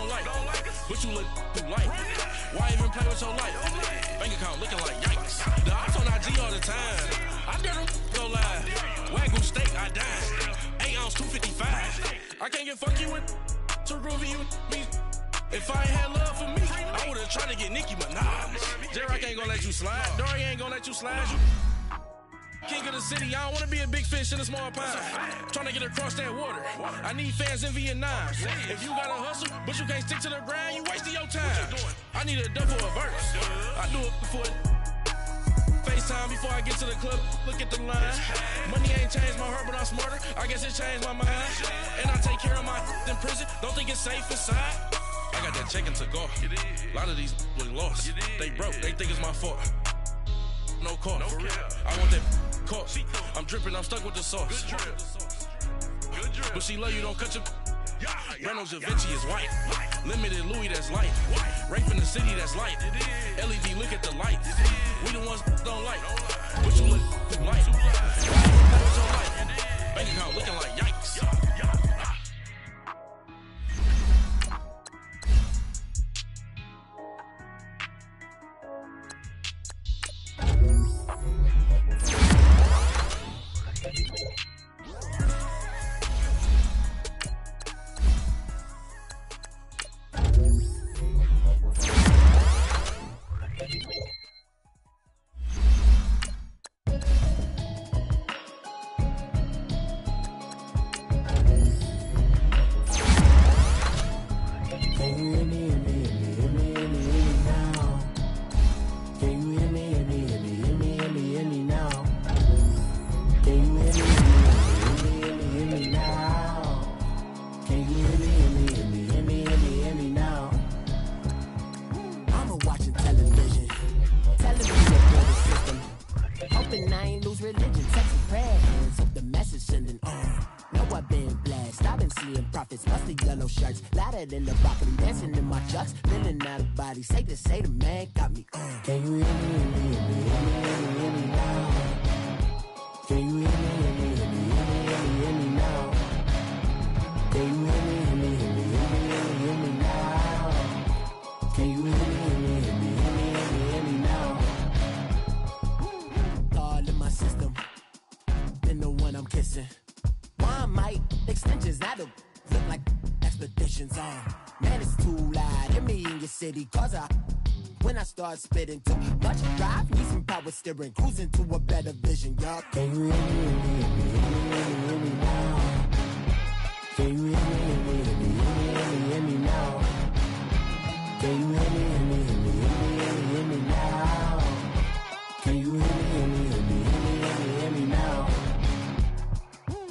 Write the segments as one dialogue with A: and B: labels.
A: don't like. But you look too light. Why even play with your life? Bank account looking like yikes. The ops on IG all the time. I dare them go live. Wagyu steak, I dine. 8 ounce, 255. I can't get funky with too groovy you me. If I ain't had love for me, I would've tried to get Nicki Minaj. J-Rock ain't gonna let you slide. Dory ain't gonna let you slide. You king of the city, I don't wanna be a big fish in a small pond. Trying to get across that water. I need fans in Vietnam. If you gotta hustle, but you can't stick to the grind, you wasting your time. I need a dub for a verse. I do it for FaceTime before I get to the club. Look at the line. Money ain't changed my heart, but I'm smarter. I guess it changed my mind. And I take care of my in prison. Don't think it's safe inside. I got that check and took off. A lot of these look lost. They broke. They think it's my fault. No call, for real. I want that caught. I'm dripping, I'm stuck with the sauce. Good drip. But she love you, don't cut your. Reynolds Da Vinci is white. Limited Louis, that's light. Rape in the city, that's light. LED, look at the light. We the ones don't like. But you look too light. Bank account looking like yikes.
B: In the broccoli, dancing in my chucks, feeling out of body. Say the man got me. Can you hear me, hear me, hear me, hear me now? Can you hear me, hear me, hear me, hear me now? Can you hear me, hear me, hear me, hear me now? Can you hear me, hear me, hear me, hear me now? All in my system, been the one I'm kissing. One mic extensions that'll look like expeditions on. Man, it's too loud. Hear me in your city, cause when I start spitting too much drive, need some power steering, cruising to a better vision, y'all. Can you hear me, hear me, hear me now? Can you hear me, hear me, hear me, hear me now? Can you hear me, hear me, hear me, hear me now? Can you hear me, hear me, hear me, hear me now?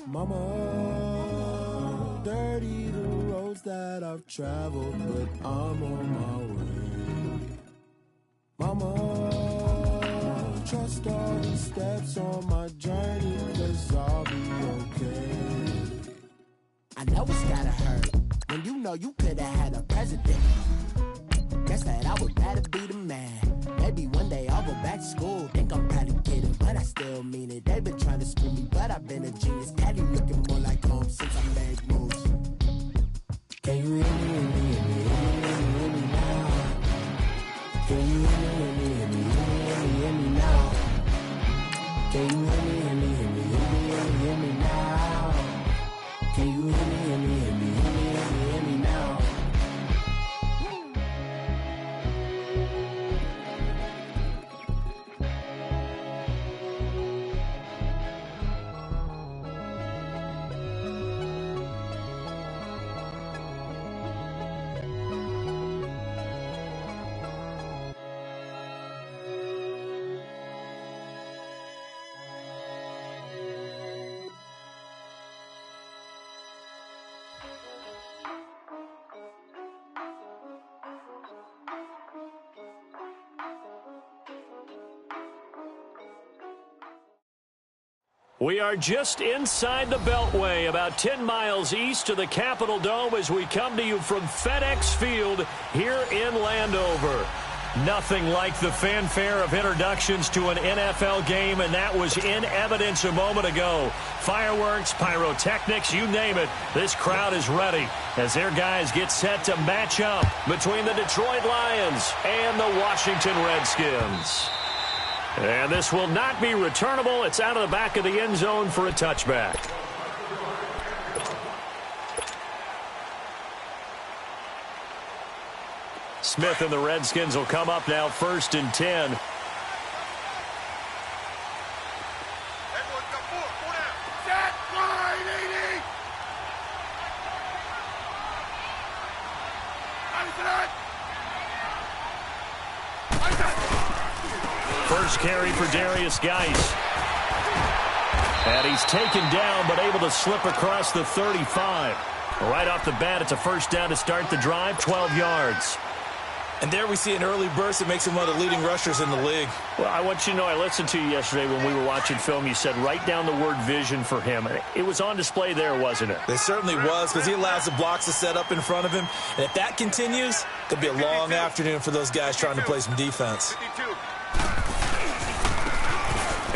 B: Mama, dirty the roads that I've traveled, but I'm on my way. Mama, trust all the steps on my journey, 'cause I'll be okay. I know it's gotta hurt when you know you could've had a president. Guess that I would rather be the man. Maybe one day I'll go back to school. Think I'm probably kidding, but I still mean it. They've been trying to screw me, but I've been a genius. Daddy looking more like home since I made moves. Can you hear me, hear me, hear me, hear me now? Can you hear me, hear me, hear me, hear me now? Can you hear me, hear me, hear me, hear me now? Can you hear me, hear me, hear me, hear me now?
C: We are just inside the Beltway, about 10 miles east of the Capitol Dome as we come to you from FedEx Field here in Landover. Nothing like the fanfare of introductions to an NFL game, and that was in evidence a moment ago. Fireworks, pyrotechnics, you name it. This crowd is ready as their guys get set to match up between the Detroit Lions and the Washington Redskins. And this will not be returnable. It's out of the back of the end zone for a touchback. Smith and the Redskins will come up now 1st and 10. First carry for Darius Geis. And he's taken down but able to slip across the 35. Right off the bat, it's a first down to start the drive, 12 yards.
D: And there we see an early burst that makes him one of the leading rushers in the league.
C: Well, I want you to know, I listened to you yesterday when we were watching film. You said write down the word vision for him. It was on display there, wasn't it?
D: It certainly was, because he allows the blocks to set up in front of him. And if that continues, it'll be a long afternoon for those guys trying to play some defense.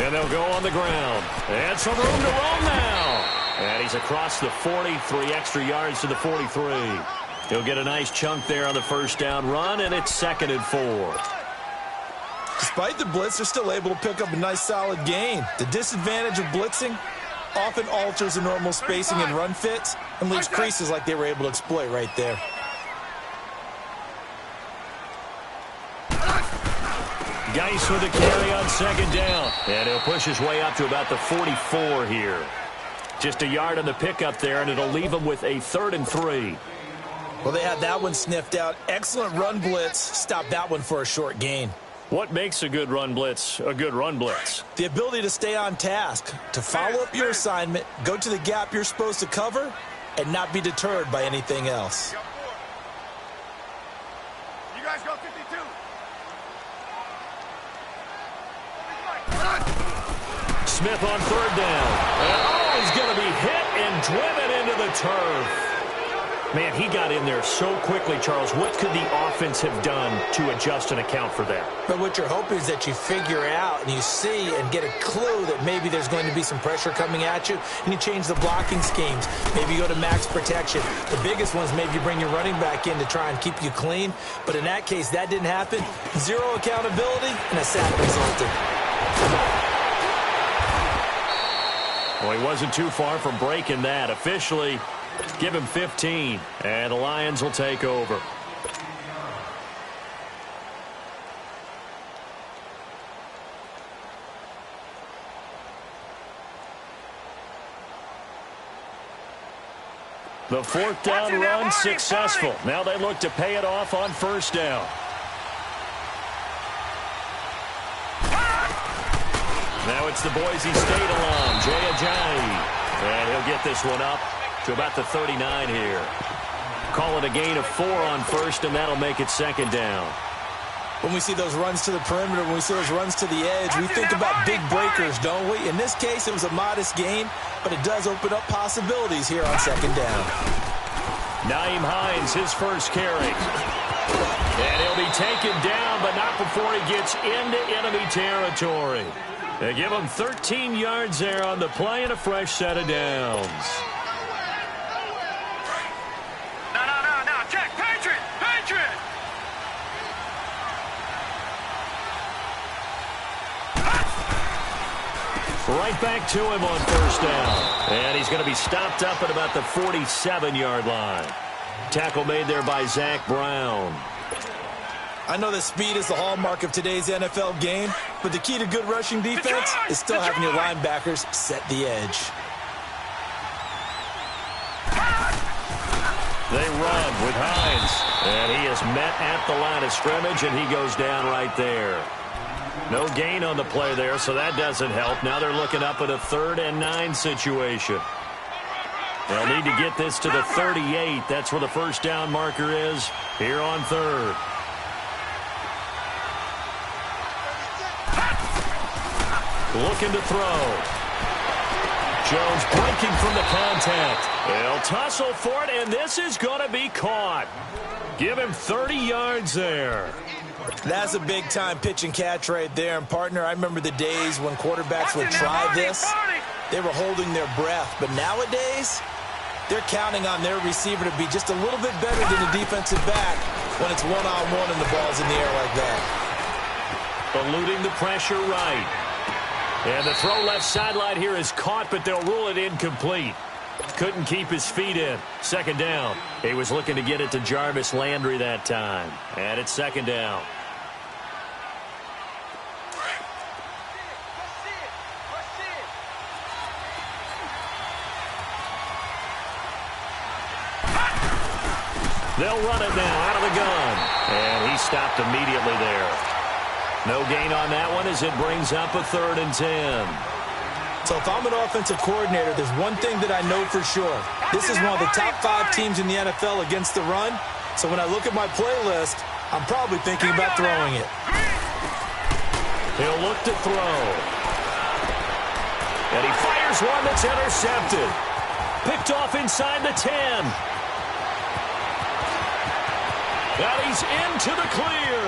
C: And they'll go on the ground. And some room to roam now. And he's across the 40, 3 extra yards to the 43. He'll get a nice chunk there on the first down run, and it's 2nd and 4.
D: Despite the blitz, they're still able to pick up a nice solid gain. The disadvantage of blitzing often alters the normal spacing and run fits and leaves creases like they were able to exploit right there.
C: Geis with a carry on 2nd down. And he'll push his way up to about the 44 here. Just a yard on the pickup there, and it'll leave him with a 3rd and 3.
D: Well, they had that one sniffed out. Excellent run blitz. Stopped that one for a short gain.
C: What makes a good run blitz a good run blitz?
D: The ability to stay on task, to follow up your assignment, go to the gap you're supposed to cover, and not be deterred by anything else.
E: You guys go 52.
C: Smith on 3rd down. And he's going to be hit and driven into the turf. Man, he got in there so quickly, Charles. What could the offense have done to adjust and account for that?
D: But what you're hoping is that you figure out and you see and get a clue that maybe there's going to be some pressure coming at you, and you change the blocking schemes. Maybe you go to max protection. The biggest one is maybe you bring your running back in to try and keep you clean. But in that case, that didn't happen. Zero accountability, and a sack resulted.
C: Well, he wasn't too far from breaking that. Officially, give him 15, and the Lions will take over. The 4th down run successful. Now they look to pay it off on 1st down. Now it's the Boise State alum, Jay Ajayi. And he'll get this one up to about the 39 here. Call it a gain of 4 on 1st, and that'll make it 2nd down.
D: When we see those runs to the perimeter, when we see those runs to the edge, we think about big breakers, don't we? In this case, it was a modest gain, but it does open up possibilities here on 2nd down.
C: Nyheim Hines, his first carry. And he'll be taken down, but not before he gets into enemy territory. They give him 13 yards there on the play and a fresh set of downs.
E: No. Check. Patriot.
C: Right back to him on 1st down. And he's going to be stopped up at about the 47-yard line. Tackle made there by Zach Brown.
D: I know that speed is the hallmark of today's NFL game, but the key to good rushing defense is still having your linebackers set the edge.
C: They run with Hines, and he is met at the line of scrimmage, and he goes down right there. No gain on the play there, so that doesn't help. Now they're looking up at a 3rd and 9 situation. They'll need to get this to the 38. That's where the first down marker is here on 3rd. Looking to throw. Jones breaking from the contact. They'll tussle for it, and this is going to be caught. Give him 30 yards there.
D: That's a big-time pitch and catch right there. And, partner, I remember the days when quarterbacks would try this. They were holding their breath. But nowadays, they're counting on their receiver to be just a little bit better than the defensive back when it's one-on-one and the ball's in the air like that.
C: Eluding the pressure right. And the throw left sideline here is caught, but they'll rule it incomplete. Couldn't keep his feet in. Second down. He was looking to get it to Jarvis Landry that time. And it's second down. They'll run it now out of the gun. And he stopped immediately there. No gain on that one as it brings up a 3rd and 10.
D: So if I'm an offensive coordinator, there's one thing that I know for sure. This is one of the top 5 teams in the NFL against the run. So when I look at my playlist, I'm probably thinking about throwing it.
C: He'll look to throw. And he fires one that's intercepted. Picked off inside the 10. And he's into the clear.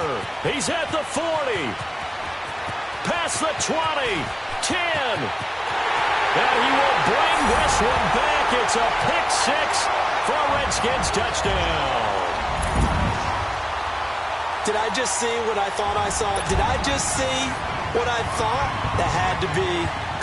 C: He's at the 40. Past the 20. 10. And he will bring this one back. It's a pick-6 for a Redskins touchdown.
D: Did I just see what I thought I saw? Did I just see what I thought? That had to be.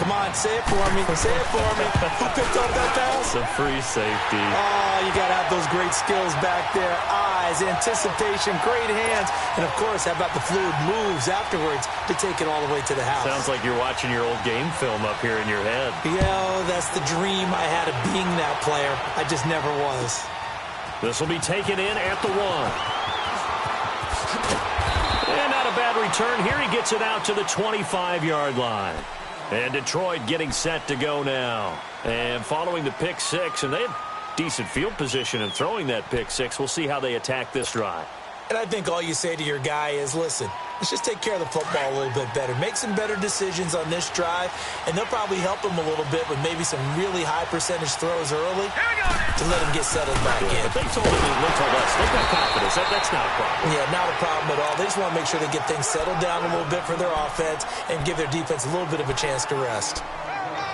D: Come on, say it for me. Say it for me. Who picked up that pass?
C: It's a free safety.
D: Oh, you got to have those great skills back there. Eyes, anticipation, great hands. And, of course, how about the fluid moves afterwards to take it all the way to the house?
C: Sounds like you're watching your old game film up here in your head.
D: Yeah, that's the dream I had of being that player. I just never was.
C: This will be taken in at the 1. And not a bad return here. He gets it out to the 25-yard line. And Detroit getting set to go now. And following the pick-6, and they have decent field position in throwing that pick-6. We'll see how they attack this drive.
D: And I think all you say to your guy is, listen, let's just take care of the football a little bit better. Make some better decisions on this drive, and they'll probably help him a little bit with maybe some really high-percentage throws early to let him get settled back in.
C: But they told us they've got confidence. That's not a problem.
D: Yeah, not a problem at all. They just want to make sure they get things settled down a little bit for their offense and give their defense a little bit of a chance to rest.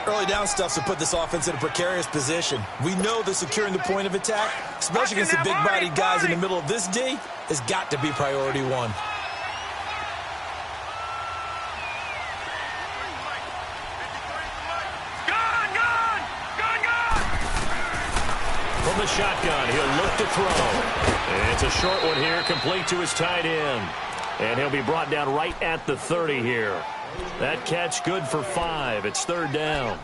D: Early down stuff to put this offense in a precarious position. We know that securing the point of attack, especially against the big-bodied guys in the middle of this D, has got to be priority 1.
C: From the shotgun, he'll look to throw. And it's a short one here, complete to his tight end. And he'll be brought down right at the 30 here. That catch good for 5. It's 3rd down.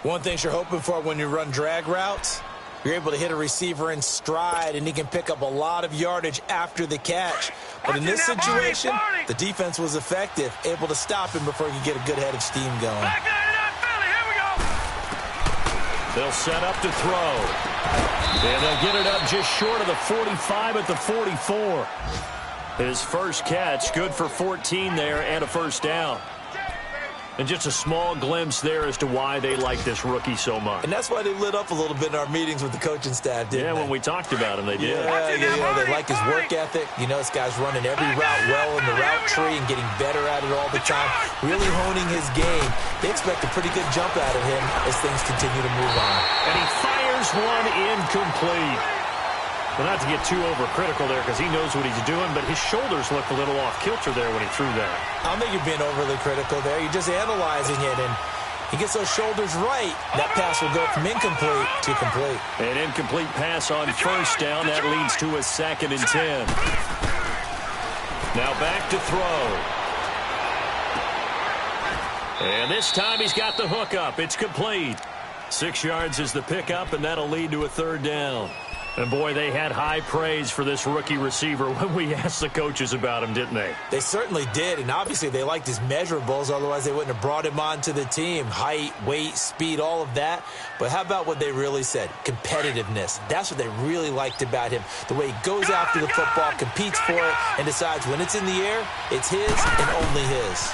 D: One thing you're hoping for when you run drag routes, you're able to hit a receiver in stride, and he can pick up a lot of yardage after the catch. But in this situation, the defense was effective, able to stop him before he could get a good head of steam going.
C: They'll set up to throw. And they'll get it up just short of the 45 at the 44. His first catch, good for 14 there and a 1st down. And just a small glimpse there as to why they like this rookie so much.
D: And that's why they lit up a little bit in our meetings with the coaching staff, didn't they?
C: When we talked about him, they did.
D: Yeah, they like his work ethic. You know, this guy's running every route well in the route tree and getting better at it all the time, really honing his game. They expect a pretty good jump out of him as things continue to move on.
C: And he fires one incomplete. Well, not to get too overcritical there because he knows what he's doing, but his shoulders looked a little off kilter there when he threw that.
D: I don't think you're being overly critical there. You're just analyzing it, and he gets those shoulders right. That pass will go from incomplete to complete.
C: An incomplete pass on 1st down. That leads to a 2nd and 10. Now back to throw. And this time he's got the hook up. It's complete. 6 yards is the pickup, and that'll lead to a 3rd down. And, boy, they had high praise for this rookie receiver when we asked the coaches about him, didn't they?
D: They certainly did, and obviously they liked his measurables. Otherwise, they wouldn't have brought him onto the team. Height, weight, speed, all of that. But how about what they really said? Competitiveness. That's what they really liked about him. The way he goes after the football, competes for it, and decides when it's in the air, it's his and only his.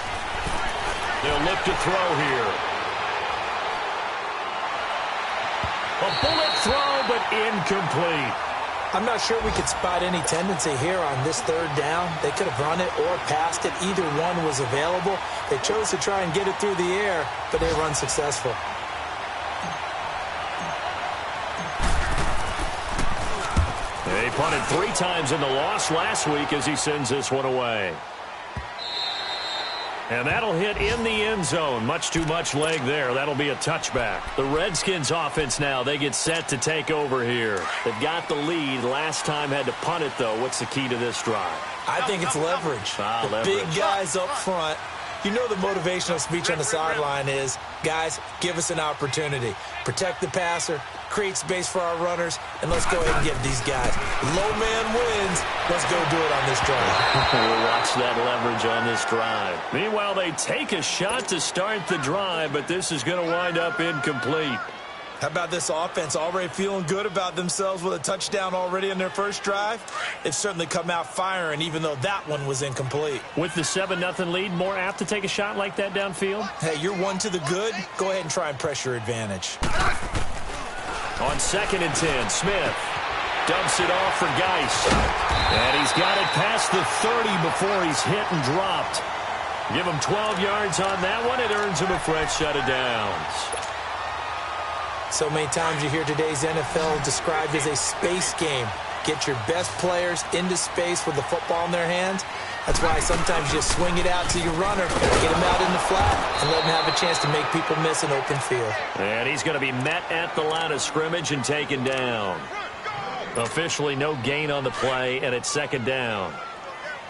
C: They'll look to throw here. A bullet throw, but incomplete.
D: I'm not sure we could spot any tendency here on this third down. They could have run it or passed it. Either one was available. They chose to try and get it through the air, but they were unsuccessful.
C: They punted 3 times in the loss last week as he sends this one away. And that'll hit in the end zone. Much too much leg there. That'll be a touchback. The Redskins offense now, they get set to take over here. They've got the lead. Last time had to punt it, though. What's the key to this drive?
D: I think it's leverage. The big guys up front. You know the motivational speech on the sideline is, guys, give us an opportunity. Protect the passer, create space for our runners, and let's go ahead and get these guys. Low man wins. Let's go do it on this drive.
C: We'll watch that leverage on this drive. Meanwhile, they take a shot to start the drive, but this is going to wind up incomplete.
D: How about this offense already feeling good about themselves with a touchdown already in their first drive? They've certainly come out firing, even though that one was incomplete.
C: With the 7-0 lead, more apt to take a shot like that downfield?
D: Hey, you're one to the good. Go ahead and try and press your advantage.
C: On 2nd and 10, Smith dumps it off for Geis. And he's got it past the 30 before he's hit and dropped. Give him 12 yards on that one. It earns him a fresh set of downs.
D: So many times you hear today's NFL described as a space game. Get your best players into space with the football in their hands. That's why sometimes you swing it out to your runner, get him out in the flat, and let him have a chance to make people miss an open field.
C: And he's going to be met at the line of scrimmage and taken down. Officially no gain on the play, and it's 2nd down.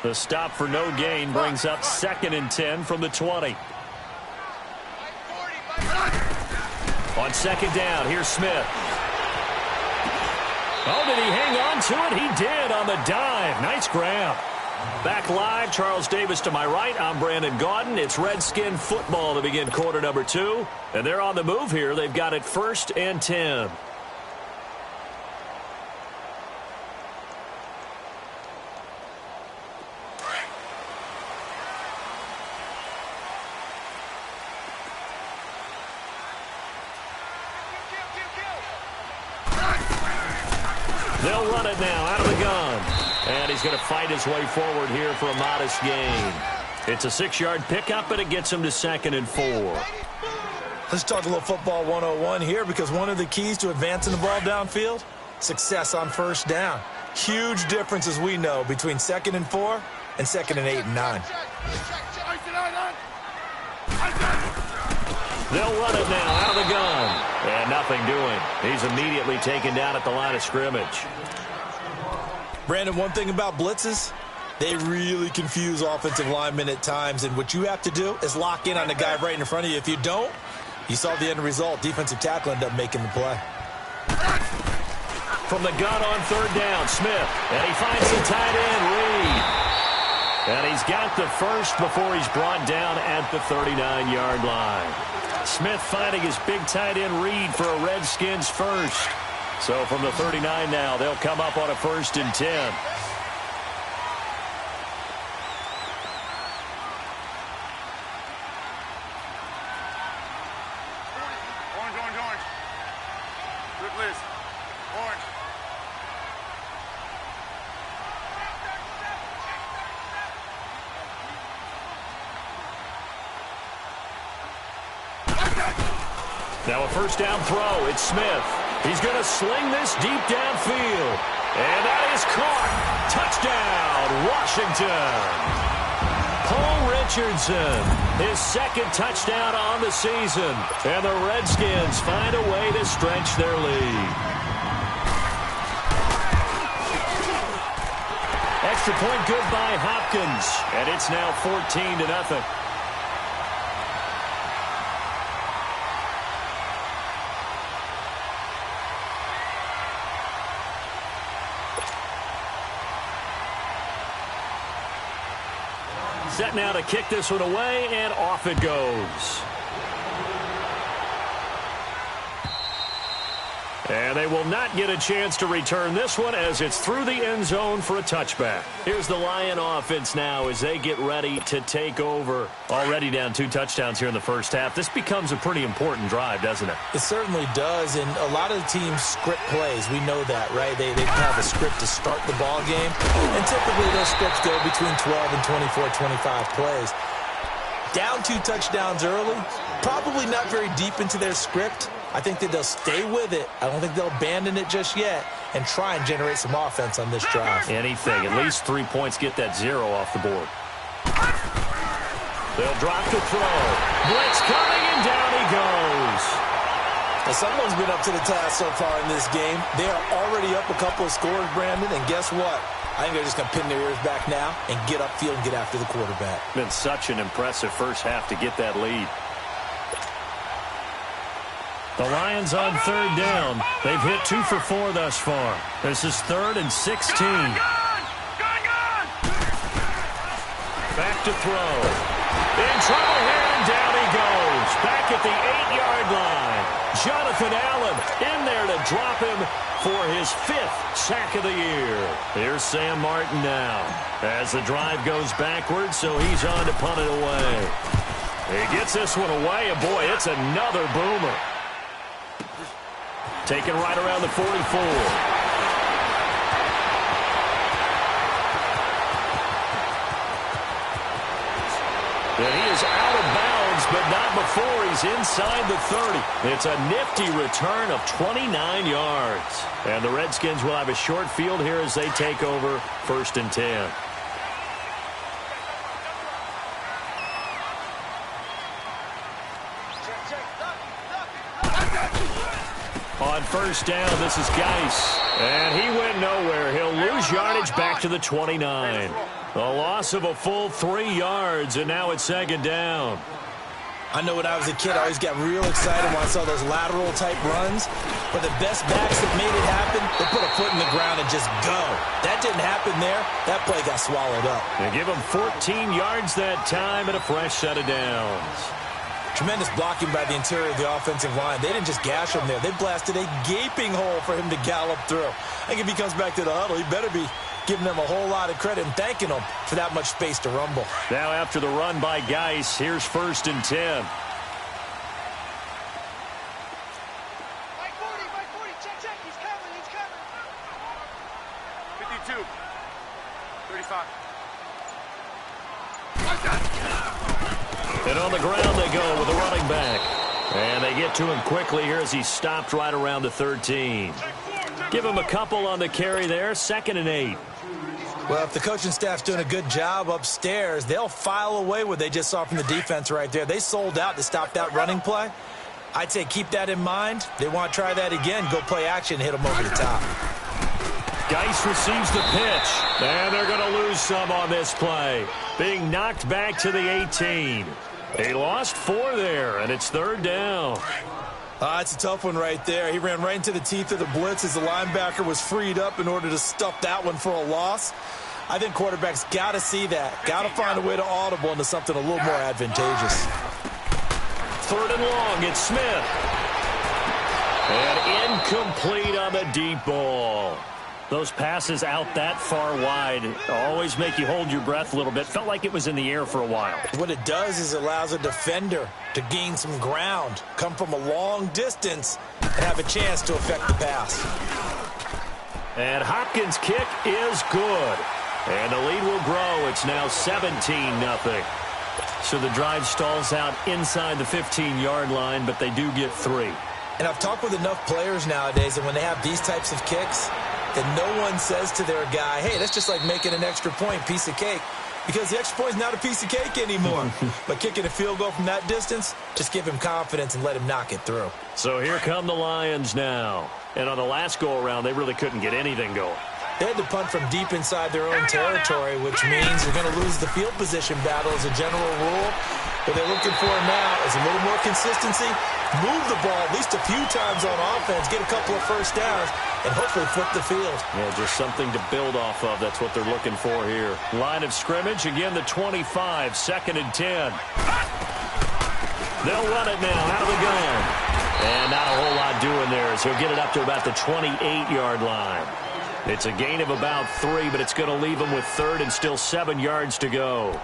C: The stop for no gain brings up 2nd and 10 from the 20. On 2nd down, here's Smith. Oh, did he hang on to it? He did on the dive. Nice grab. Back live, Charles Davis to my right. I'm Brandon Gaudin. It's Redskin football to begin quarter number 2. And they're on the move here. They've got it 1st and 10. They'll run it now out of the gun. And he's going to fight his way forward here for a modest gain. It's a 6-yard pickup, and it gets him to 2nd and 4.
D: Let's talk a little football 101 here, because one of the keys to advancing the ball downfield, success on 1st down. Huge difference, as we know, between 2nd and 4 and 2nd and 8 and 9.
C: They'll run it now out of the gun. And nothing doing. He's immediately taken down at the line of scrimmage.
D: Brandon, one thing about blitzes, they really confuse offensive linemen at times, and what you have to do is lock in on the guy right in front of you. If you don't, you saw the end result. Defensive tackle ended up making the play.
C: From the gun on 3rd down, Smith. And he finds the tight end, Reed. And he's got the first before he's brought down at the 39-yard line. Smith finding his big tight end Reed for a Redskins first. So from the 39 now, they'll come up on a 1st and 10.
E: Orange. Good list. Orange.
C: Now a 1st down throw. It's Smith. He's going to sling this deep downfield. And that is caught. Touchdown, Washington. Paul Richardson, his 2nd touchdown on the season. And the Redskins find a way to stretch their lead. Extra point good by Hopkins. And it's now 14-0. Set now to kick this one away, and off it goes. And they will not get a chance to return this one as it's through the end zone for a touchback. Here's the Lion offense now as they get ready to take over. Already down 2 touchdowns here in the first half. This becomes a pretty important drive, doesn't it?
D: It certainly does, and a lot of the teams script plays. We know that, right? They have a script to start the ball game, and typically those scripts go between 12 and 24, 25 plays. Down 2 touchdowns early, probably not very deep into their script. I think that they'll stay with it. I don't think they'll abandon it just yet and try and generate some offense on this drive.
C: Anything. At least 3 points. Get that 0 off the board. They'll drop the throw. Blitz coming, and down he goes.
D: Now, someone's been up to the task so far in this game. They are already up a couple of scores, Brandon, and guess what? I think they're just going to pin their ears back now and get upfield and get after the quarterback.
C: Been such an impressive first half to get that lead. The Lions on 3rd down. They've hit 2 for 4 thus far. This is 3rd and 16. Back to throw. In trouble here, and down he goes. Back at the 8-yard line. Jonathan Allen in there to drop him for his 5th sack of the year. Here's Sam Martin now as the drive goes backwards, so he's on to punt it away. He gets this one away, and boy, it's another boomer. Taken right around the 44. And he is out of bounds, but not before he's inside the 30. It's a nifty return of 29 yards. And the Redskins will have a short field here as they take over 1st and 10. On 1st down, this is Geis. And he went nowhere. He'll lose yardage back to the 29. A loss of a full 3 yards, and now it's 2nd down.
D: I know when I was a kid, I always got real excited when I saw those lateral-type runs. But the best backs that made it happen, they put a foot in the ground and just go. That didn't happen there. That play got swallowed up.
C: They give him 14 yards that time and a fresh set of downs.
D: Tremendous blocking by the interior of the offensive line. They didn't just gash him there. They blasted a gaping hole for him to gallop through. I think if he comes back to the huddle, he better be giving them a whole lot of credit and thanking them for that much space to rumble.
C: Now after the run by Geis, here's 1st and 10.
E: Mike 40, check, he's coming. 52, 35.
C: And on the ground they go with the running back. And they get to him quickly here as he stopped right around the 13. Give him a couple on the carry there, 2nd and 8.
D: Well, if the coaching staff's doing a good job upstairs, they'll file away what they just saw from the defense right there. They sold out to stop that running play. I'd say keep that in mind. They want to try that again, go play action, hit them over the top.
C: Geis receives the pitch, and they're going to lose some on this play. Being knocked back to the 18. He lost 4 there, and it's 3rd down.
D: It's a tough one right there. He ran right into the teeth of the blitz as the linebacker was freed up in order to stuff that one for a loss. I think quarterbacks got to see that. Got to find a way to audible into something a little more advantageous.
C: 3rd and long, it's Smith. And incomplete on the deep ball. Those passes out that far wide always make you hold your breath a little bit. Felt like it was in the air for a while.
D: What it does is it allows a defender to gain some ground, come from a long distance, and have a chance to affect the pass.
C: And Hopkins' kick is good. And the lead will grow. It's now 17-0. So the drive stalls out inside the 15-yard line, but they do get 3.
D: And I've talked with enough players nowadays that when they have these types of kicks, that no one says to their guy, hey, that's just like making an extra point, piece of cake. Because the extra point is not a piece of cake anymore. But kicking a field goal from that distance, just give him confidence and let him knock it through.
C: So here come the Lions now. And on the last go-around, they really couldn't get anything going.
D: They had to punt from deep inside their own territory, which means they're going to lose the field position battle as a general rule. What they're looking for now is a little more consistency, move the ball at least a few times on offense, get a couple of first downs, and hopefully flip the field.
C: Yeah, just something to build off of. That's what they're looking for here. Line of scrimmage, again the 25, 2nd and 10. They'll run it now out of the gun. And not a whole lot doing there, so he'll get it up to about the 28-yard line. It's a gain of about 3, but it's going to leave him with 3rd and still 7 yards to go.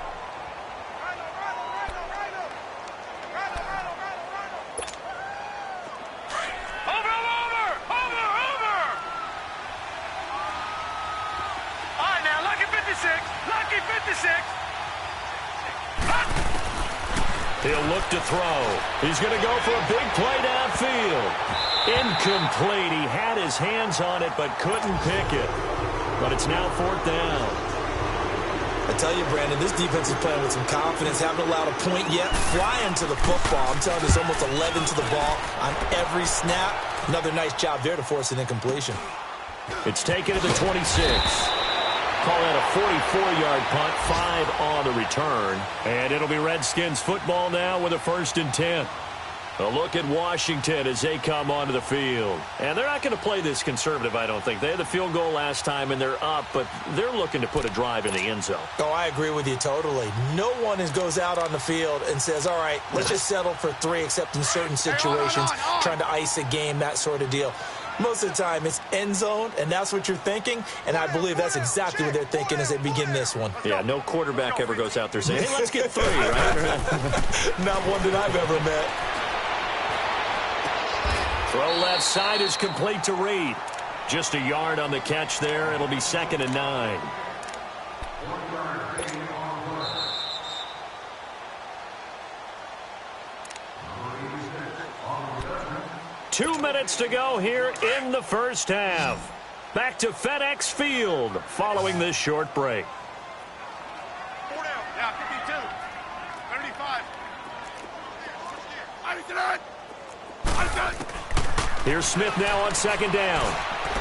C: He'll look to throw. He's going to go for a big play downfield. Incomplete. He had his hands on it but couldn't pick it. But it's now 4th down.
D: I tell you, Brandon, this defense is playing with some confidence. Haven't allowed a point yet. Flying to the football. I'm telling you, there's almost 11 to the ball on every snap. Another nice job there to force an incompletion.
C: It's taken to the 26. Call that a 44-yard punt, 5 on the return. And it'll be Redskins football now with a 1st and 10. A look at Washington as they come onto the field. And they're not going to play this conservative, I don't think. They had the field goal last time, and they're up, but they're looking to put a drive in the end zone.
D: Oh, I agree with you totally. No one goes out on the field and says, all right, let's just settle for 3, except in certain situations, trying to ice a game, that sort of deal. Most of the time, it's end zone, and that's what you're thinking, and I believe that's exactly what they're thinking as they begin this one.
C: Yeah, no quarterback ever goes out there saying, hey, let's get 3, right?
D: Not one that I've ever met.
C: Throw left side is complete to Reed. Just a yard on the catch there. It'll be 2nd and 9. Two minutes to go here in the first half. Back to FedEx Field following this short break.
E: 4 down. Yeah, 52. 35.
C: Here's Smith now on 2nd down.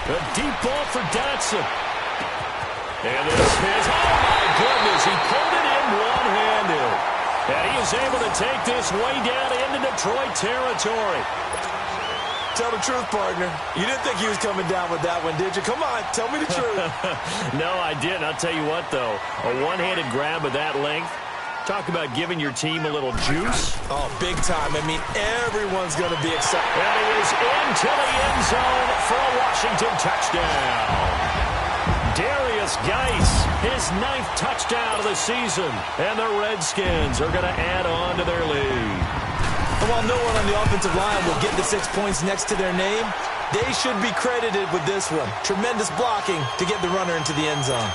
C: A deep ball for Dotson. And this is, oh my goodness, he pulled it in one-handed. And he is able to take this way down into Detroit territory.
D: Tell the truth, partner. You didn't think he was coming down with that one, did you? Come on, tell me the truth.
C: No, I didn't. I'll tell you what, though. A one-handed grab of that length. Talk about giving your team a little juice.
D: Oh, big time. I mean, everyone's going to be excited.
C: And he is into the end zone for a Washington touchdown. Darius Geis, his 9th touchdown of the season. And the Redskins are going to add on to their lead.
D: And while no one on the offensive line will get the 6 points next to their name, they should be credited with this one. Tremendous blocking to get the runner into the end zone.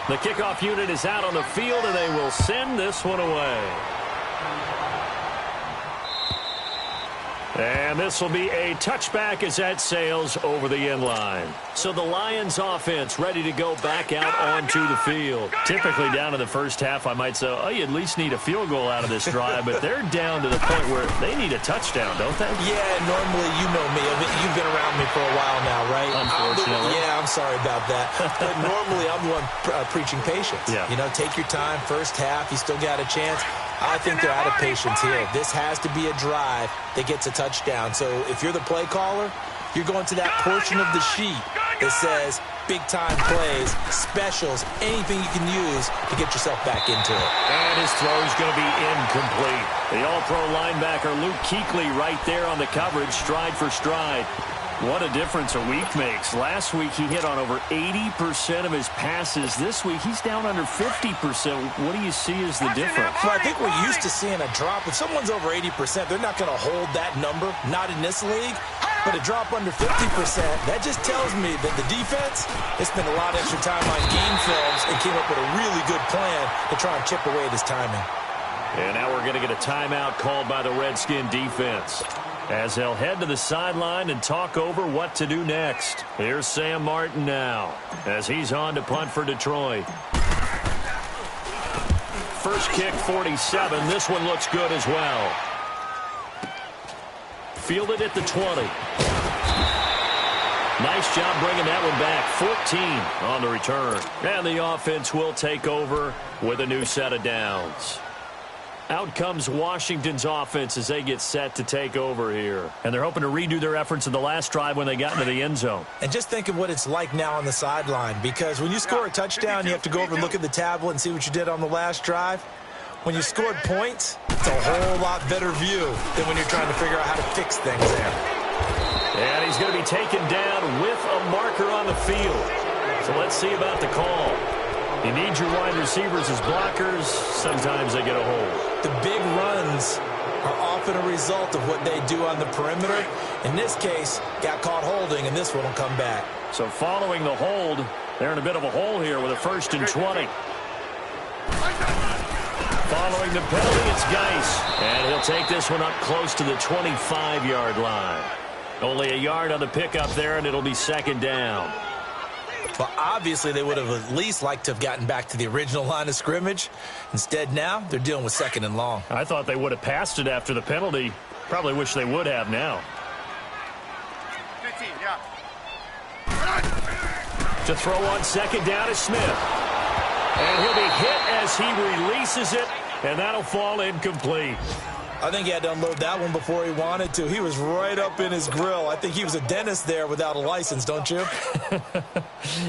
C: The kickoff unit is out on the field, and they will send this one away. And this will be a touchback as that sails over the end line. So the Lions offense ready to go back out onto the field. Typically down in the first half, I might say, oh, you at least need a field goal out of this drive, but they're down to the point where they need a touchdown, don't they?
D: Yeah, normally, you know me. You've been around me for a while now, right?
C: Unfortunately.
D: Yeah, I'm sorry about that. But normally, I'm the one preaching patience.
C: Yeah.
D: You know, take your time. First half, you still got a chance. I think they're out of patience here. This has to be a drive that gets a touchdown. So if you're the play caller, you're going to that portion of the sheet that says big-time plays, specials, anything you can use to get yourself back into it.
C: And his throw is going to be incomplete. The all-pro linebacker Luke Kuechly right there on the coverage, stride for stride. What a difference a week makes. Last week he hit on over 80% of his passes. This week he's down under 50%. What do you see as the difference?
D: Well, I think we're used to seeing a drop. If someone's over 80%, they're not going to hold that number, not in this league. But a drop under 50%, that just tells me that the defense has spent a lot of extra time on game films and came up with a really good plan to try and chip away at his timing.
C: And now we're going to get a timeout called by the Redskin defense, as they'll head to the sideline and talk over what to do next. Here's Sam Martin now, as he's on to punt for Detroit. First kick, 47. This one looks good as well. Fielded at the 20. Nice job bringing that one back. 14 on the return. And the offense will take over with a new set of downs. Out comes Washington's offense as they get set to take over here. And they're hoping to redo their efforts in the last drive when they got into the end zone.
D: And just think of what it's like now on the sideline, because when you score a touchdown, you have to go over and look at the tablet and see what you did on the last drive. when you scored points, it's a whole lot better view than when you're trying to figure out how to fix things there.
C: And he's going to be taken down with a marker on the field. So let's see about the call. You need your wide receivers as blockers. Sometimes they get a hold.
D: The big runs are often a result of what they do on the perimeter. In this case, got caught holding, and this one will come back.
C: So following the hold, they're in a bit of a hole here with a 1st and 20. Following the penalty, it's Geis. And he'll take this one up close to the 25-yard line. Only a yard on the pickup there, and it'll be 2nd down.
D: Well, obviously, they would have at least liked to have gotten back to the original line of scrimmage. Instead, now, they're dealing with 2nd and long.
C: I thought they would have passed it after the penalty. Probably wish they would have now.
E: 15, yeah.
C: To throw on 2nd down is Smith. And he'll be hit as he releases it, and that'll fall incomplete.
D: I think he had to unload that one before he wanted to. He was right up in his grill. I think he was a dentist there without a license, don't you?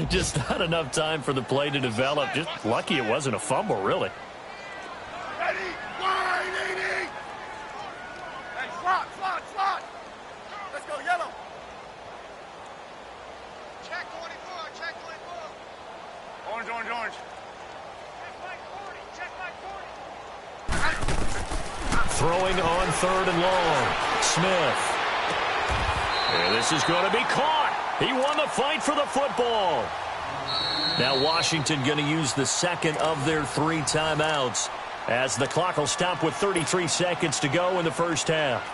C: Just not enough time for the play to develop. Just lucky it wasn't a fumble, really.
E: Ready, wide, 80. Hey, slot. Let's go, yellow. Check 24. Orange. Check my 40.
C: Throwing on 3rd and long. Smith. And this is going to be caught. He won the fight for the football. Now Washington going to use the 2nd of their 3 timeouts as the clock will stop with 33 seconds to go in the 1st half.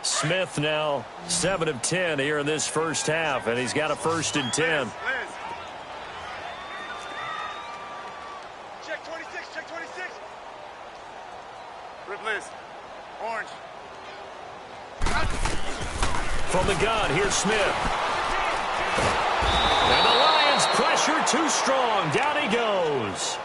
C: Smith now 7 of 10 here in this 1st half, and he's got a 1st and 10.
E: Check 26. Rip Liz. Orange.
C: From the gun, here's Smith. And the Lions pressure too strong. Down he goes.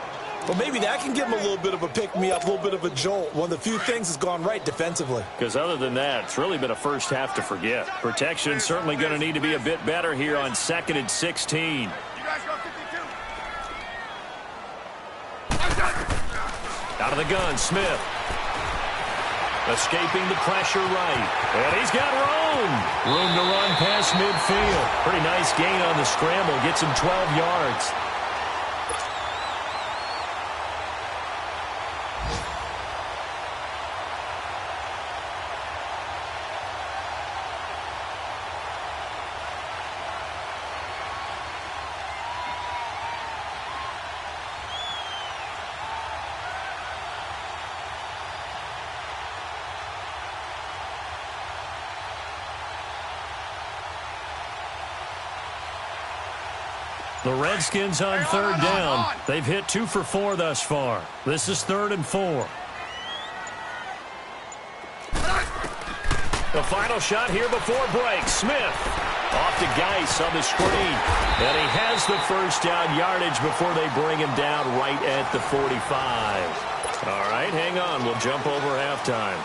D: Well, maybe that can give him a little bit of a pick-me-up, a little bit of a jolt. One of the few things that's gone right defensively.
C: Because other than that, it's really been a 1st half to forget. Protection certainly going to need to be a bit better here on 2nd and 16.
E: You guys go 52.
C: Out of the gun, Smith. Escaping the pressure right. And he's got room. Room to run past midfield. Pretty nice gain on the scramble. Gets him 12 yards. The Redskins on 3rd down. They've hit 2 for 4 thus far. This is 3rd and 4. The final shot here before break. Smith off to Geis on the screen. And he has the 1st down yardage before they bring him down right at the 45. All right, hang on. We'll jump over halftime.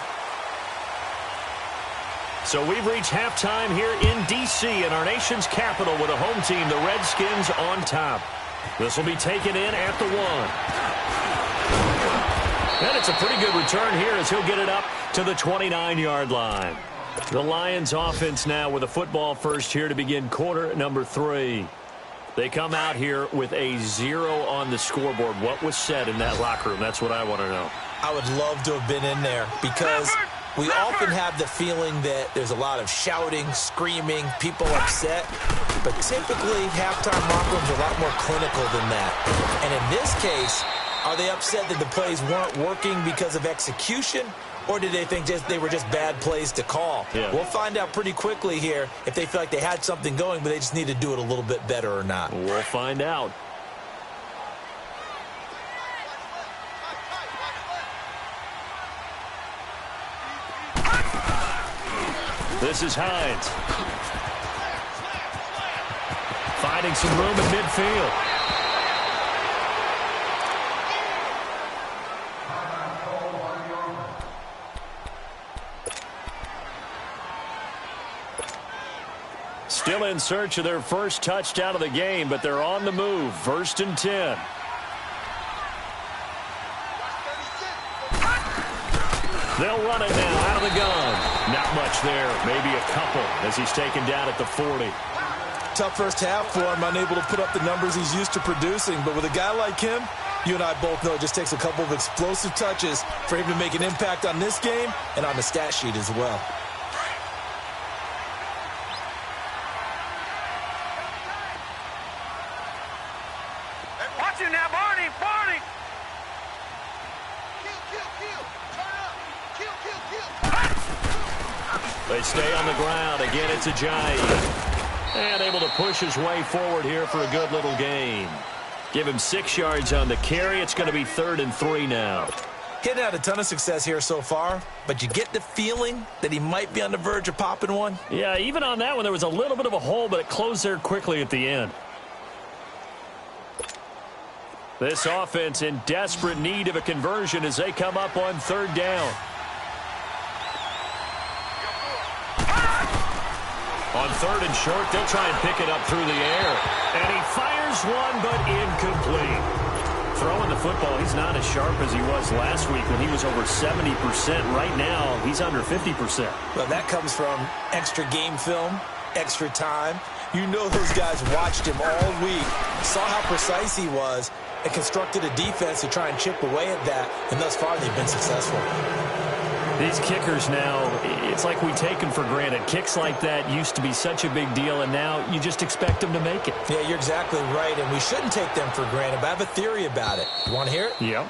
C: So we've reached halftime here in D.C. in our nation's capital with a home team, the Redskins, on top. This will be taken in at the 1. And it's a pretty good return here as he'll get it up to the 29-yard line. The Lions offense now with a football first here to begin quarter number 3. They come out here with a 0 on the scoreboard. What was said in that locker room? That's what I want to know.
D: I would love to have been in there because we often have the feeling that there's a lot of shouting, screaming, people upset. But typically, halftime locker rooms are a lot more clinical than that. And in this case, are they upset that the plays weren't working because of execution? Or did they think they were just bad plays to call?
C: Yeah.
D: We'll find out pretty quickly here if they feel like they had something going, but they just need to do it a little bit better or not.
C: We'll find out. This is Hines. Finding some room in midfield. Still in search of their first touchdown of the game, but they're on the move. 1st and 10. They'll run it now out of the gun. Not much there. Maybe a couple as he's taken down at the 40.
D: Tough first half for him, unable to put up the numbers he's used to producing. But with a guy like him, you and I both know it just takes a couple of explosive touches for him to make an impact on this game and on the stat sheet as well.
E: Watch it now, Barney! Barney! Kill! Turn up! Kill!
C: They stay on the ground. Again, it's Ajayi. And able to push his way forward here for a good little gain. Give him 6 yards on the carry. It's going to be 3rd and 3 now.
D: He's had a ton of success here so far, but you get the feeling that he might be on the verge of popping one.
C: Yeah, even on that one, there was a little bit of a hole, but it closed there quickly at the end. This offense in desperate need of a conversion as they come up on 3rd down. On 3rd and short, they'll try and pick it up through the air. And he fires one, but incomplete. Throwing the football, he's not as sharp as he was last week when he was over 70%. Right now, he's under 50%.
D: Well, that comes from extra game film, extra time. You know those guys watched him all week, saw how precise he was, and constructed a defense to try and chip away at that. And thus far, they've been successful.
C: These kickers now, it's like we take them for granted. Kicks like that used to be such a big deal, and now you just expect them to make it.
D: Yeah, you're exactly right, and we shouldn't take them for granted, but I have a theory about it. You want to hear it?
C: Yep.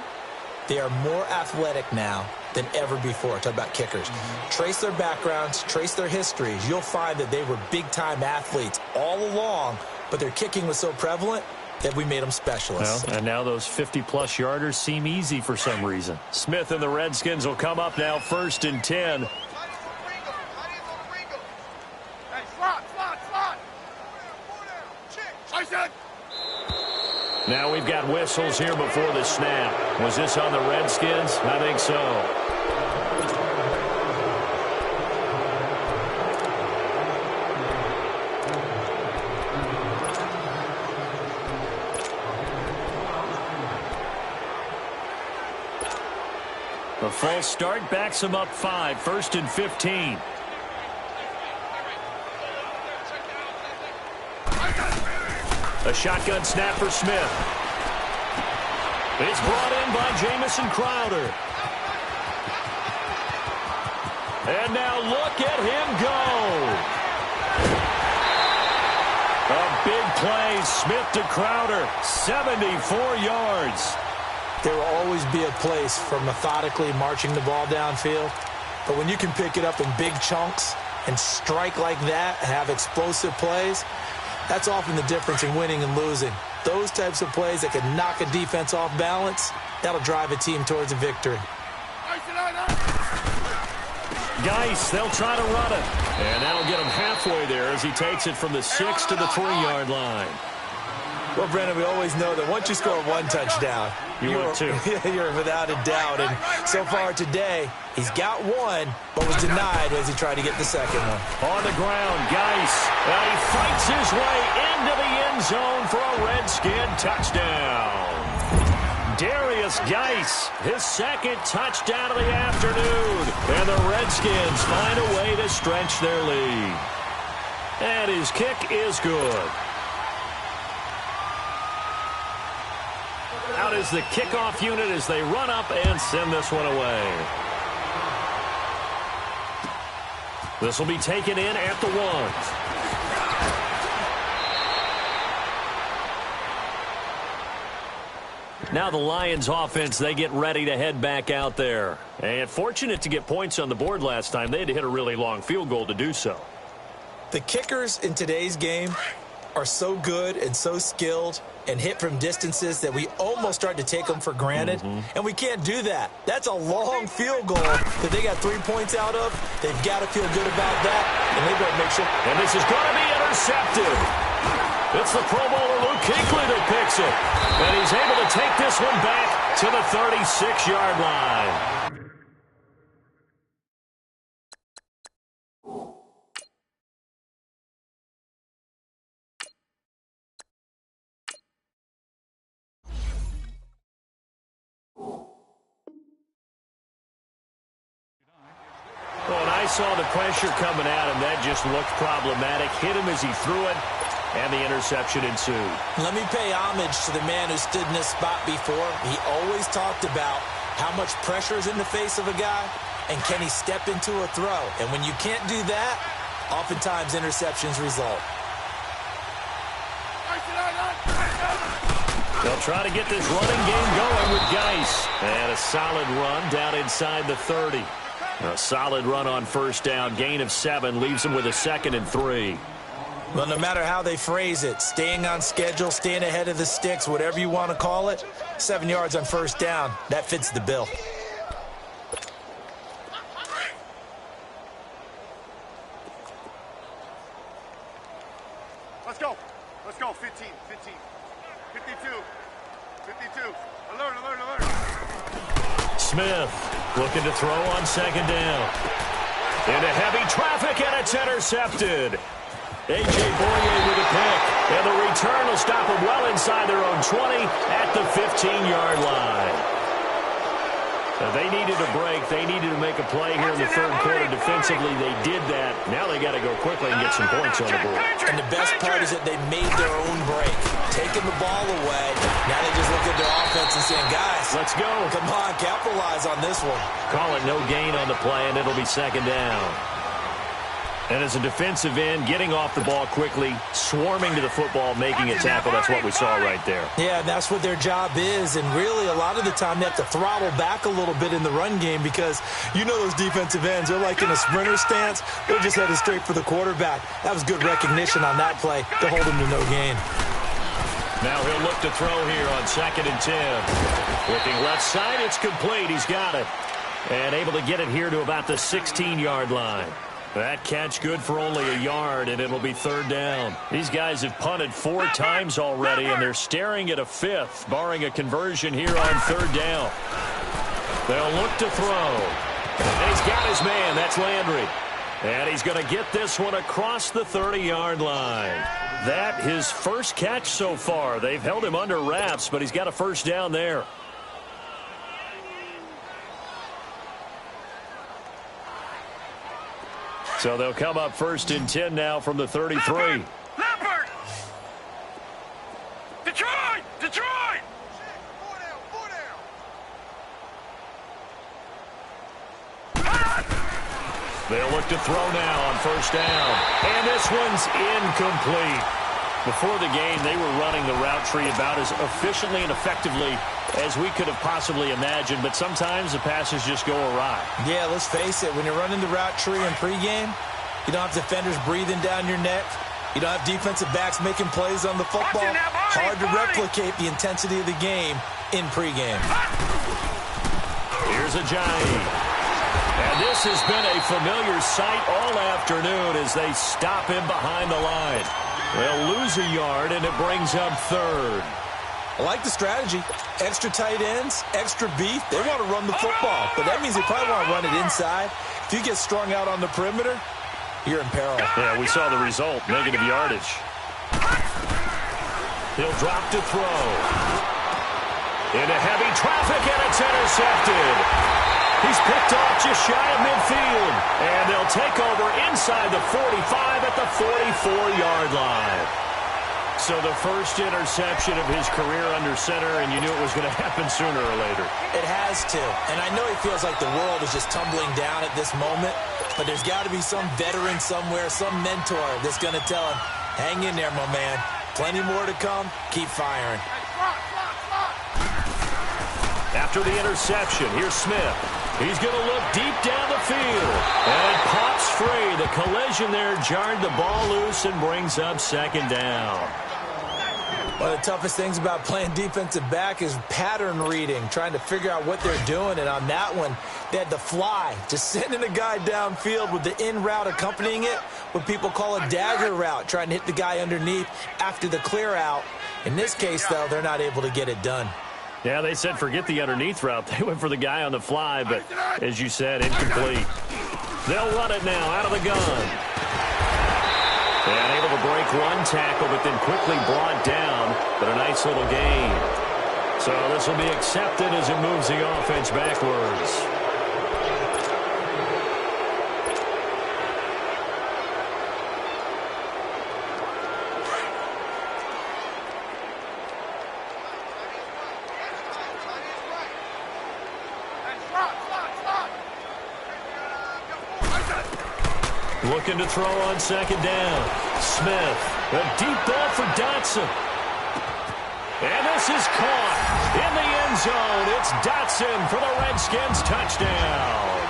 D: They are more athletic now than ever before. Talk about kickers. Trace their backgrounds, trace their histories. You'll find that they were big-time athletes all along, but their kicking was so prevalent that we made them specialists.
C: Well, and now those 50-plus yarders seem easy for some reason. Smith and the Redskins will come up now 1st and 10.
E: Hey, slot! I said!
C: Now we've got whistles here before the snap. Was this on the Redskins? I think so. The false start backs him up 5, 1st and 15. A shotgun snap for Smith. It's brought in by Jamison Crowder. And now look at him go. A big play, Smith to Crowder, 74 yards.
D: There will always be a place for methodically marching the ball downfield. But when you can pick it up in big chunks and strike like that, have explosive plays, that's often the difference in winning and losing. Those types of plays that can knock a defense off balance, that'll drive a team towards a victory.
C: Geis, they'll try to run it. And that'll get him halfway there as he takes it from the 6 to the 3-yard line.
D: Well, Brandon, we always know that once you score one touchdown,
C: you're
D: without a doubt. And so far today, he's got one, but was denied as he tried to get the second one.
C: On the ground, Geis. He fights his way into the end zone for a Redskin touchdown. Darius Geis, his 2nd touchdown of the afternoon. And the Redskins find a way to stretch their lead. And his kick is good. Out is the kickoff unit as they run up and send this one away. This will be taken in at the 1. Now the Lions offense, they get ready to head back out there. And fortunate to get points on the board last time. They had to hit a really long field goal to do so.
D: The kickers in today's game are so good and so skilled and hit from distances that we almost start to take them for granted. And we can't do that. That's a long field goal that they got 3 points out of. They've got to feel good about that, and they've got to make sure.
C: And this is going to be intercepted. It's the Pro Bowler Luke Kuechly that picks it. And he's able to take this one back to the 36-yard line. I saw the pressure coming at him. That just looked problematic. Hit him as he threw it, and the interception ensued.
D: Let me pay homage to the man who stood in this spot before. He always talked about how much pressure is in the face of a guy, and can he step into a throw. And when you can't do that, oftentimes interceptions result.
C: They'll try to get this running game going with Geis. And a solid run down inside the 30. A solid run on first down. Gain of 7 leaves him with a 2nd and 3.
D: Well, no matter how they phrase it, staying on schedule, staying ahead of the sticks, whatever you want to call it, 7 yards on first down, that fits the bill.
E: Let's go. Let's go. 15, 15. 52. 52. Alert, alert, alert.
C: Smith looking to throw on second down. Into heavy traffic, and it's intercepted. A.J. Boyer with a pick. And the return will stop them well inside their own 20 at the 15-yard line. They needed a break. They needed to make a play here in the third quarter. Defensively, they did that. Now they got to go quickly and get some points on the board.
D: And the best part is that they made their own break. Taking the ball away. Now they just look at their offense and saying, guys,
C: let's go.
D: Come on, capitalize on this one.
C: Call it no gain on the play, and it'll be second down. And as a defensive end, getting off the ball quickly, swarming to the football, making a tackle, that's what we saw right there.
D: Yeah, that's what their job is. And really, a lot of the time, they have to throttle back a little bit in the run game because you know those defensive ends, they're like in a sprinter stance. They're just headed straight for the quarterback. That was good recognition on that play to hold him to no gain.
C: Now he'll look to throw here on 2nd and 10. Looking left side, it's complete. He's got it. And able to get it here to about the 16-yard line. That catch good for only a yard, and it'll be third down. These guys have punted 4 times already, and they're staring at a 5th, barring a conversion here on third down. They'll look to throw. And he's got his man. That's Landry. And he's going to get this one across the 30-yard line. That his first catch so far. They've held him under wraps, but he's got a first down there. So they'll come up 1st and 10 now from the 33.
E: Leopard! Detroit! Detroit!
C: They'll look to throw now on first down. And this one's incomplete. Before the game, they were running the route tree about as efficiently and effectively as we could have possibly imagined, but sometimes the passes just go awry.
D: Yeah, let's face it. When you're running the route tree in pregame, you don't have defenders breathing down your neck. You don't have defensive backs making plays on the football. Hard to replicate the intensity of the game in pregame.
C: Here's Ajayi. And this has been a familiar sight all afternoon as they stop him behind the line. They'll lose a yard, and it brings up third.
D: I like the strategy. Extra tight ends, extra beef. They want to run the football, but that means they probably want to run it inside. If you get strung out on the perimeter, you're in peril.
C: Yeah, we saw the result, negative yardage. He'll drop to throw. Into heavy traffic, and it's intercepted. He's picked off just shy of midfield. And they'll take over inside the 45 at the 44-yard line. So the first interception of his career under center, and you knew it was going to happen sooner or later.
D: It has to. And I know he feels like the world is just tumbling down at this moment, but there's got to be some veteran somewhere, some mentor that's going to tell him, hang in there, my man. Plenty more to come. Keep firing.
C: After the interception, here's Smith. He's going to look deep down the field. And it pops free. The collision there jarred the ball loose and brings up second down.
D: One of the toughest things about playing defensive back is pattern reading, trying to figure out what they're doing. And on that one, they had the fly, just sending a guy downfield with the in route accompanying it, what people call a dagger route, trying to hit the guy underneath after the clear out. In this case, though, they're not able to get it done.
C: Yeah, they said forget the underneath route. They went for the guy on the fly, but as you said, incomplete. They'll run it now out of the gun. And able to break one tackle, but then quickly brought down. But a nice little gain. So this will be accepted as it moves the offense backwards. Looking to throw on second down. Smith, a deep ball for Dotson. And this is caught in the end zone. It's Dotson for the Redskins touchdown.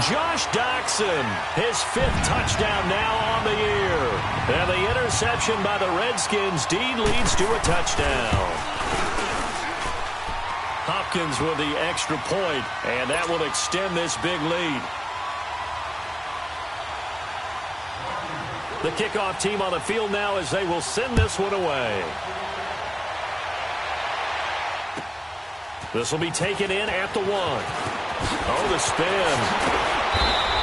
C: Josh Dotson, his 5th touchdown now on the year. And the interception by the Redskins deed leads to a touchdown. Hopkins with the extra point, and that will extend this big lead. The kickoff team on the field now as they will send this one away. This will be taken in at the 1. Oh, the spin.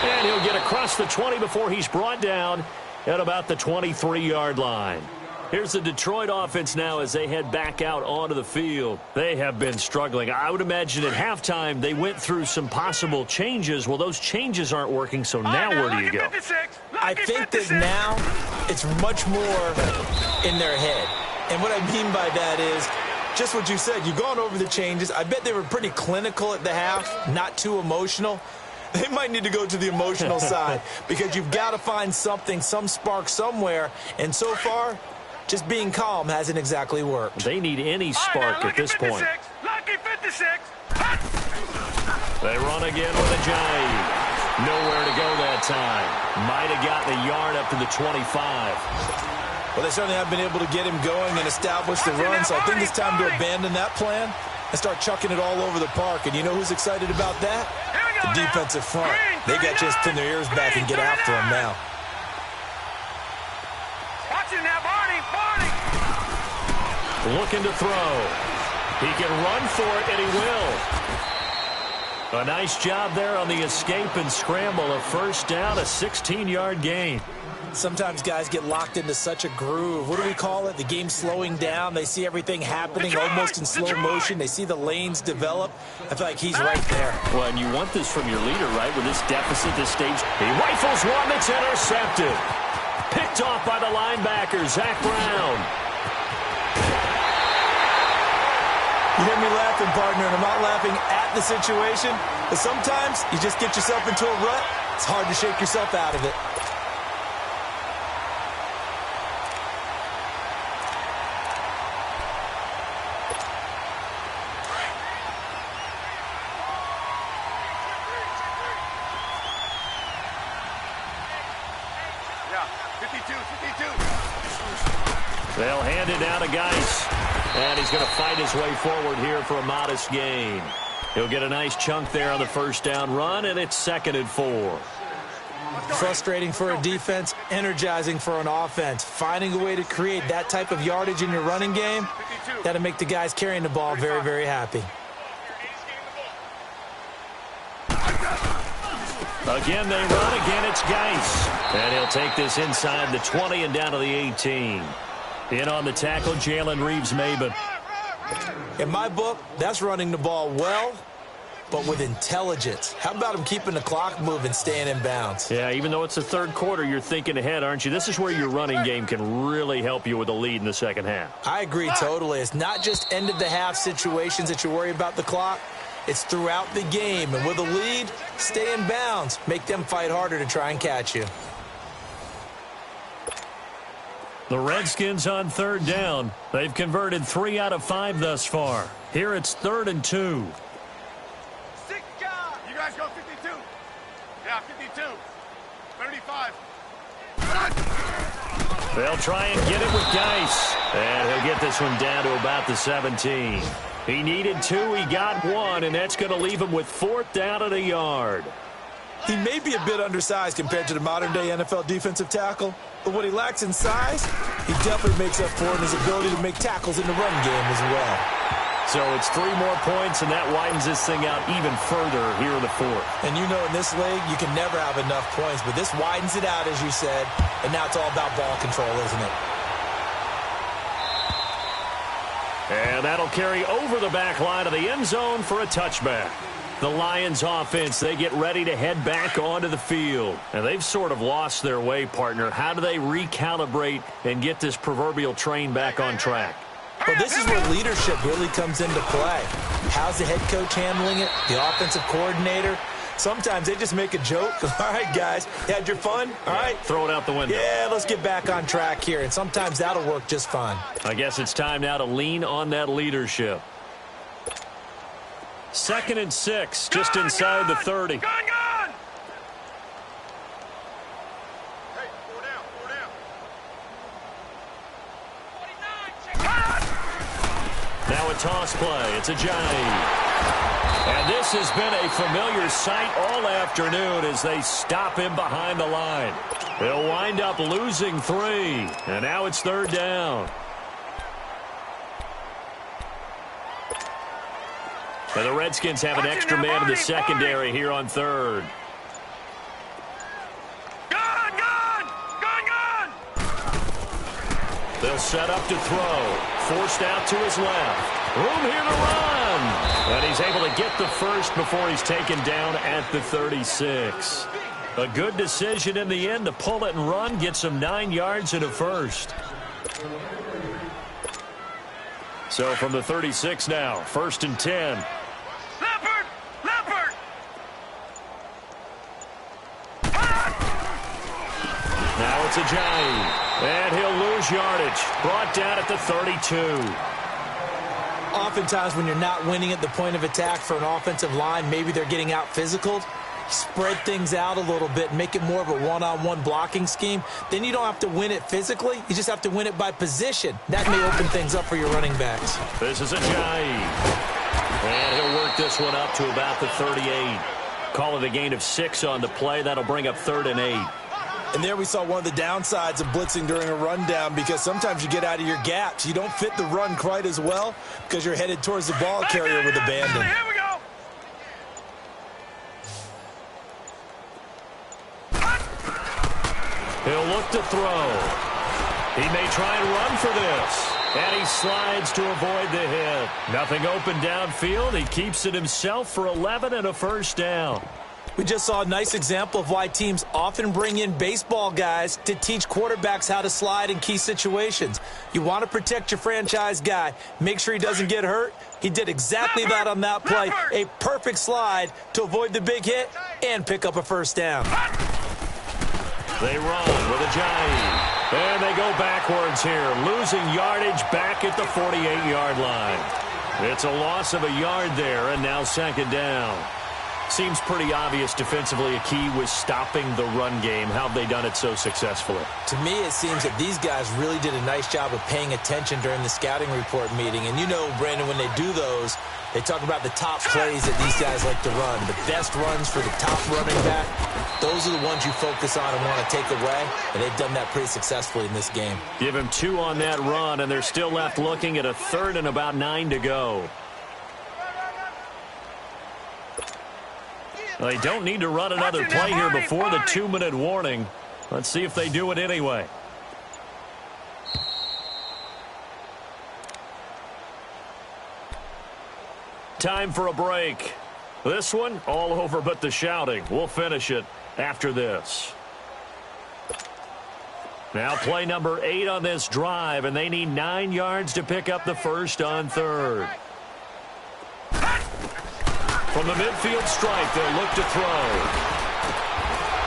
C: And he'll get across the 20 before he's brought down at about the 23-yard line. Here's the Detroit offense now as they head back out onto the field. They have been struggling. I would imagine at halftime they went through some possible changes. Well, those changes aren't working, so now where do you go?
D: I think that now it's much more in their head. And what I mean by that is just what you said. You've gone over the changes. I bet they were pretty clinical at the half, not too emotional. They might need to go to the emotional side because you've got to find something, some spark somewhere. And so far, just being calm hasn't exactly worked.
C: They need any spark at this point.
E: Lucky 56.
C: They run again with a jive. Nowhere to go that time. Might have gotten a yard up to the 25.
D: Well, they certainly haven't been able to get him going and establish the run, so I think it's time to abandon that plan and start chucking it all over the park. And you know who's excited about that? The defensive front. They got just pin their ears back and get after him now.
E: Watching that, Barney.
C: Looking to throw. He can run for it, and he will. A nice job there on the escape and scramble. A first down, a 16-yard gain.
D: Sometimes guys get locked into such a groove. What do we call it? The game slowing down. They see everything happening almost in slow motion. They see the lanes develop. I feel like he's right there.
C: Well, and you want this from your leader, right? With this deficit, this stage. He rifles one that's intercepted. Picked off by the linebacker, Zach Brown.
D: You hear me laughing, partner, and I'm not laughing at the situation. But sometimes you just get yourself into a rut. It's hard to shake yourself out of it.
C: They'll hand it down to Geis. And he's going to fight his way forward here for a modest gain. He'll get a nice chunk there on the first down run, and it's 2nd and 4.
D: Frustrating for a defense, energizing for an offense. Finding a way to create that type of yardage in your running game, that'll make the guys carrying the ball very, very happy.
C: Again, they run. Again, it's Geis. And he'll take this inside the 20 and down to the 18. In on the tackle, Jalen Reeves-Maybin.
D: In my book, that's running the ball well, but with intelligence. How about him keeping the clock moving, staying in bounds?
C: Yeah, even though it's the third quarter, you're thinking ahead, aren't you? This is where your running game can really help you with a lead in the second half.
D: I agree totally. It's not just end-of-the-half situations that you worry about the clock. It's throughout the game. And with a lead, stay in bounds. Make them fight harder to try and catch you.
C: The Redskins on third down. They've converted 3 out of 5 thus far. Here it's 3rd and 2.
E: You guys go 52. Yeah, 52. 35.
C: They'll try and get it with Geis. And he'll get this one down to about the 17. He needed 2. He got 1, and that's going to leave him with 4th down and a yard.
D: He may be a bit undersized compared to the modern-day NFL defensive tackle, but what he lacks in size, he definitely makes up for in his ability to make tackles in the run game as well.
C: So it's 3 more points, and that widens this thing out even further here in the 4th.
D: And you know in this league, you can never have enough points, but this widens it out, as you said, and now it's all about ball control, isn't it?
C: And that'll carry over the back line of the end zone for a touchback. The Lions offense, they get ready to head back onto the field. And they've sort of lost their way, partner. How do they recalibrate and get this proverbial train back on track?
D: Well, this is where leadership really comes into play. How's the head coach handling it? The offensive coordinator? Sometimes they just make a joke. All right, guys, you had your fun? All right.
C: Throw it out the window.
D: Yeah, let's get back on track here, and sometimes that'll work just fine.
C: I guess it's time now to lean on that leadership. 2nd and 6, just inside the 30.
E: Gone! Hey, 4 down, 4 down.
C: Now a toss play. It's a Giant. And this has been a familiar sight all afternoon as they stop him behind the line. They'll wind up losing 3. And now it's 3rd down. And the Redskins have an extra man in the secondary here on 3rd.
E: Gone!
C: They'll set up to throw. Forced out to his left. Room here to run. And he's able to get the first before he's taken down at the 36. A good decision in the end to pull it and run. Gets him 9 yards and a first. So from the 36 now, 1st and 10.
E: Leopard!
C: Now it's a Giant. And he'll lose yardage. Brought down at the 32.
D: Oftentimes when you're not winning at the point of attack for an offensive line, maybe they're getting out physical. Spread things out a little bit, make it more of a one-on-one blocking scheme. Then you don't have to win it physically. You just have to win it by position. That may open things up for your running backs.
C: This is a Giant. And he'll work this one up to about the 38. Call it a gain of 6 on the play. That'll bring up 3rd and 8.
D: And there we saw one of the downsides of blitzing during a rundown, because sometimes you get out of your gaps. You don't fit the run quite as well because you're headed towards the ball carrier with abandon.
E: Here we go!
C: He'll look to throw. He may try and run for this. And he slides to avoid the hit. Nothing open downfield. He keeps it himself for 11 and a first down.
D: We just saw a nice example of why teams often bring in baseball guys to teach quarterbacks how to slide in key situations. You want to protect your franchise guy. Make sure he doesn't get hurt. He did exactly that on that play. A perfect slide to avoid the big hit and pick up a first down.
C: They run with a Giant. And they go backwards here, losing yardage back at the 48-yard line. It's a loss of a yard there, and now 2nd down. Seems pretty obvious defensively a key was stopping the run game. How have they done it so successfully?
D: To me, it seems that these guys really did a nice job of paying attention during the scouting report meeting. And you know, Brandon, when they do those, they talk about the top plays that these guys like to run. The best runs for the top running back, those are the ones you focus on and want to take away. And they've done that pretty successfully in this game.
C: Give him 2 on that run, and they're still left looking at a 3rd and about 9 to go. They don't need to run another play here before the 2-minute warning. Let's see if they do it anyway. Time for a break. This one, all over but the shouting. We'll finish it after this. Now play number 8 on this drive, and they need 9 yards to pick up the first on 3rd. From the midfield stripe, they'll look to throw.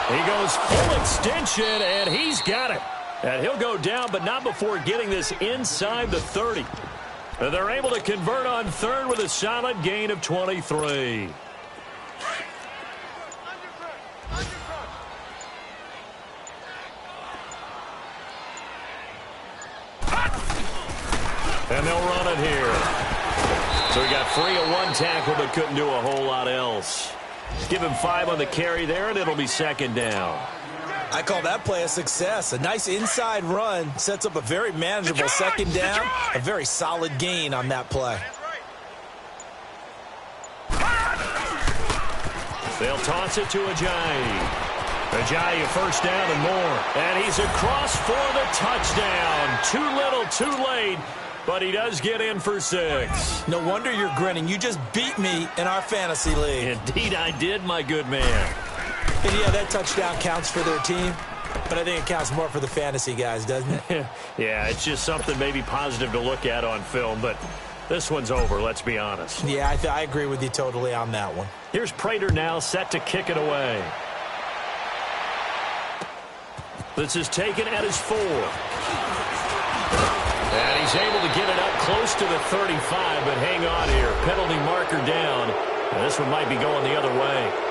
C: He goes full extension, and he's got it. And he'll go down, but not before getting this inside the 30. And they're able to convert on 3rd with a solid gain of 23. And they'll run it here. So he got free of 1 tackle, but couldn't do a whole lot else. Give him 5 on the carry there, and it'll be 2nd down.
D: I call that play a success. A nice inside run sets up a very manageable 2nd down. A very solid gain on that play.
C: They'll toss it to Ajayi. Ajayi first down and more. And he's across for the touchdown. Too little, too late. But he does get in for 6.
D: No wonder you're grinning. You just beat me in our fantasy league.
C: Indeed I did, my good man.
D: And yeah, that touchdown counts for their team, but I think it counts more for the fantasy guys, doesn't it?
C: Yeah, it's just something maybe positive to look at on film, but This one's over, let's be honest.
D: Yeah, I agree with you totally on that one.
C: Here's Prater now set to kick it away. This is taken at his 4. And he's able to get it up close to the 35, but hang on here. Penalty marker down. And this one might be going the other way.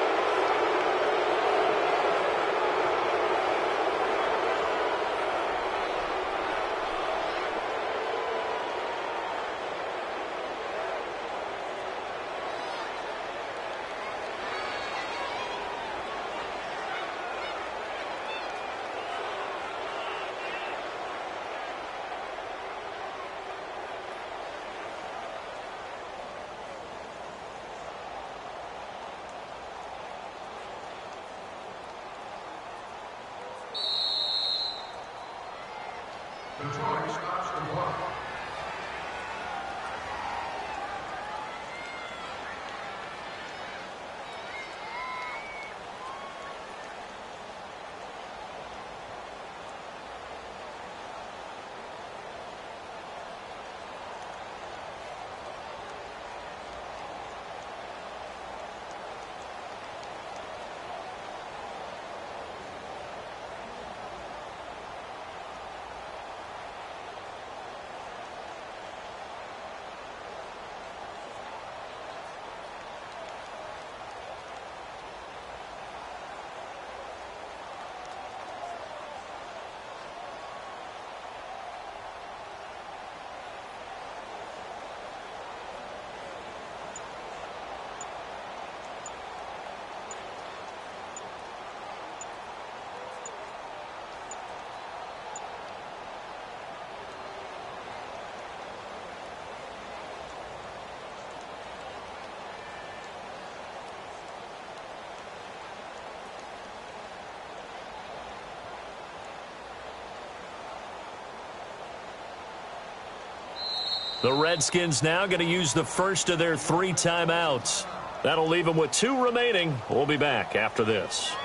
C: The Redskins now going to use the first of their 3 timeouts. That'll leave them with 2 remaining. We'll be back after this.